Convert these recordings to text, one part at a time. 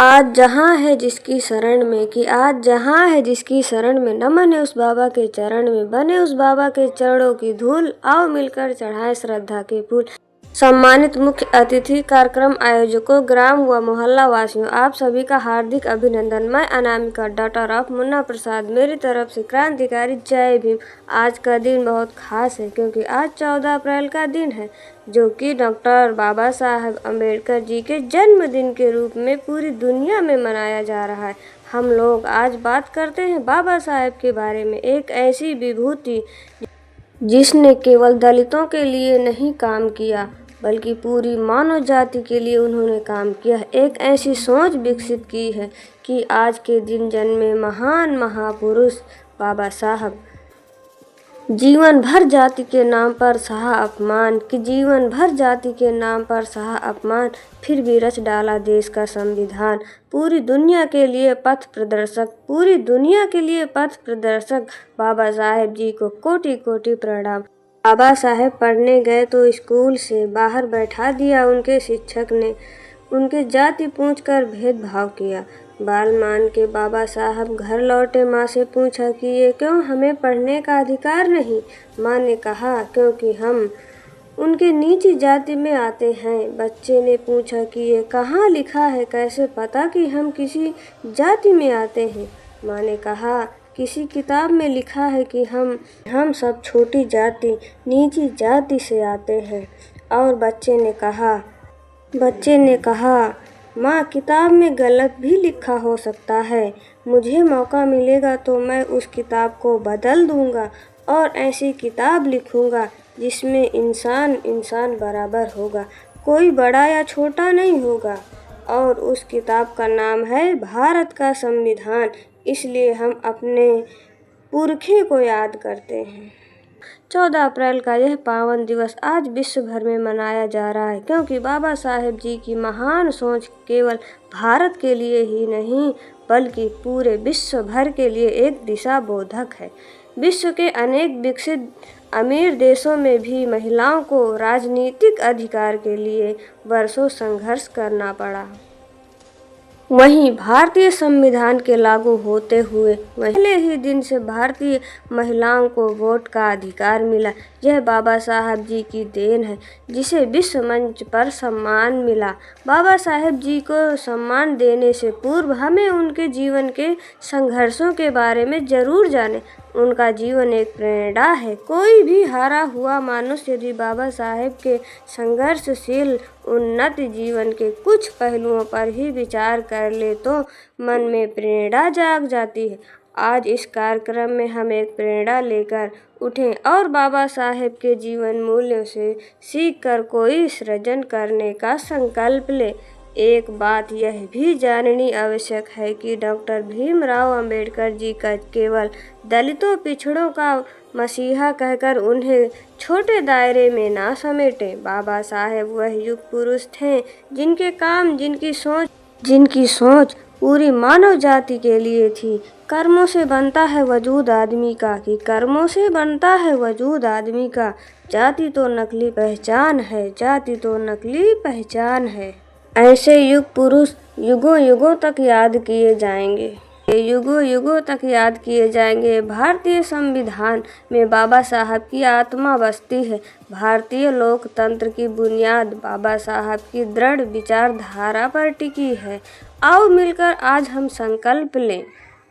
आज जहाँ है जिसकी शरण में कि आज जहाँ है जिसकी शरण में नमन है उस बाबा के चरण में, बने उस बाबा के चरणों की धूल, आओ मिलकर चढ़ाएं श्रद्धा के फूल। सम्मानित मुख्य अतिथि, कार्यक्रम आयोजकों, ग्राम व मोहल्ला वासियों, आप सभी का हार्दिक अभिनंदन। मैं अनामिका डॉटर ऑफ मुन्ना प्रसाद, मेरी तरफ से क्रांतिकारी जय भीम। आज का दिन बहुत खास है क्योंकि आज 14 अप्रैल का दिन है जो कि डॉक्टर बाबा साहब अम्बेडकर जी के जन्मदिन के रूप में पूरी दुनिया में मनाया जा रहा है। हम लोग आज बात करते हैं बाबा साहब के बारे में, एक ऐसी विभूति जिसने केवल दलितों के लिए नहीं काम किया बल्कि पूरी मानव जाति के लिए उन्होंने काम किया है। एक ऐसी सोच विकसित की है कि आज के दिन जन्मे महान महापुरुष बाबा साहब जीवन भर जाति के नाम पर सहा अपमान कि जीवन भर जाति के नाम पर सहा अपमान, फिर भी रच डाला देश का संविधान। पूरी दुनिया के लिए पथ प्रदर्शक, पूरी दुनिया के लिए पथ प्रदर्शक बाबा साहेब जी को कोटि कोटि प्रणाम। बाबा साहेब पढ़ने गए तो स्कूल से बाहर बैठा दिया उनके शिक्षक ने, उनके जाति पूछकर भेदभाव किया। बाल मान के बाबा साहब घर लौटे, माँ से पूछा कि ये क्यों, हमें पढ़ने का अधिकार नहीं। माँ ने कहा क्योंकि हम उनके नीची जाति में आते हैं। बच्चे ने पूछा कि ये कहाँ लिखा है, कैसे पता कि हम किसी जाति में आते हैं। माँ ने कहा किसी किताब में लिखा है कि हम सब छोटी जाति, नीची जाति से आते हैं। और बच्चे ने कहा माँ, किताब में गलत भी लिखा हो सकता है, मुझे मौका मिलेगा तो मैं उस किताब को बदल दूंगा और ऐसी किताब लिखूंगा जिसमें इंसान इंसान बराबर होगा, कोई बड़ा या छोटा नहीं होगा। और उस किताब का नाम है भारत का संविधान। इसलिए हम अपने पुरखे को याद करते हैं। 14 अप्रैल का यह पावन दिवस आज विश्व भर में मनाया जा रहा है क्योंकि बाबा साहेब जी की महान सोच केवल भारत के लिए ही नहीं बल्कि पूरे विश्व भर के लिए एक दिशा बोधक है। विश्व के अनेक विकसित अमीर देशों में भी महिलाओं को राजनीतिक अधिकार के लिए वर्षों संघर्ष करना पड़ा। वहीं भारतीय संविधान के लागू होते हुए पहले ही दिन से भारतीय महिलाओं को वोट का अधिकार मिला। यह बाबा साहब जी की देन है जिसे विश्व मंच पर सम्मान मिला। बाबा साहब जी को सम्मान देने से पूर्व हमें उनके जीवन के संघर्षों के बारे में जरूर जाने। उनका जीवन एक प्रेरणा है। कोई भी हारा हुआ मनुष्य यदि बाबा साहेब के संघर्षशील उन्नत जीवन के कुछ पहलुओं पर ही विचार कर ले तो मन में प्रेरणा जाग जाती है। आज इस कार्यक्रम में हम एक प्रेरणा लेकर उठें और बाबा साहेब के जीवन मूल्यों से सीख कर कोई सृजन करने का संकल्प लें। एक बात यह भी जाननी आवश्यक है कि डॉक्टर भीमराव अंबेडकर जी का केवल दलितों पिछड़ों का मसीहा कहकर उन्हें छोटे दायरे में ना समेटें। बाबा साहेब वह युग पुरुष थे जिनके काम, जिनकी सोच पूरी मानव जाति के लिए थी। कर्मों से बनता है वजूद आदमी का कि कर्मों से बनता है वजूद आदमी का। जाति तो नकली पहचान है, जाति तो नकली पहचान है। ऐसे युग पुरुष युगों युगों तक याद किए जाएंगे, युगों युगों तक याद किए जाएंगे। भारतीय संविधान में बाबा साहब की आत्मा बसती है। भारतीय लोकतंत्र की बुनियाद बाबा साहब की दृढ़ विचारधारा पर टिकी है। आओ मिलकर आज हम संकल्प लें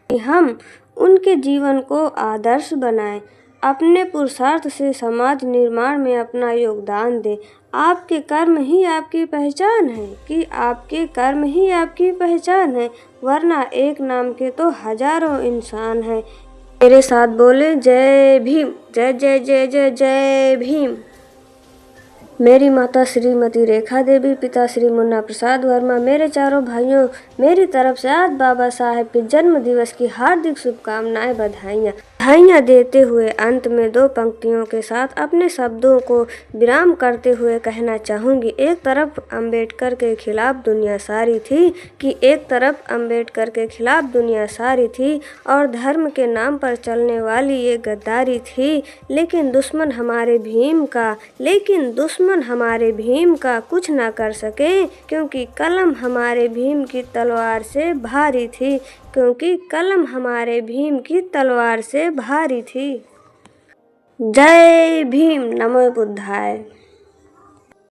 कि हम उनके जीवन को आदर्श बनाएं, अपने पुरुषार्थ से समाज निर्माण में अपना योगदान दें। आपके कर्म ही आपकी पहचान है कि आपके कर्म ही आपकी पहचान है, वरना एक नाम के तो हजारों इंसान हैं। मेरे साथ बोले जय भीम, जय जय जय जय जय भीम। मेरी माता श्रीमती रेखा देवी, पिता श्री मुन्ना प्रसाद वर्मा, मेरे चारों भाइयों, मेरी तरफ से आज बाबा साहेब के जन्म दिवस की हार्दिक शुभकामनाएं, बधाइयाँ। बधाइयाँ देते हुए अंत में 2 पंक्तियों के साथ अपने शब्दों को विराम करते हुए कहना चाहूँगी। एक तरफ अंबेडकर के खिलाफ दुनिया सारी थी एक तरफ अंबेडकर के खिलाफ दुनिया सारी थी और धर्म के नाम पर चलने वाली ये गद्दारी थी। लेकिन दुश्मन हमारे भीम का कुछ ना कर सके, क्योंकि कलम हमारे भीम की तलवार से भारी थी जय भीम। नमो बुद्धाय।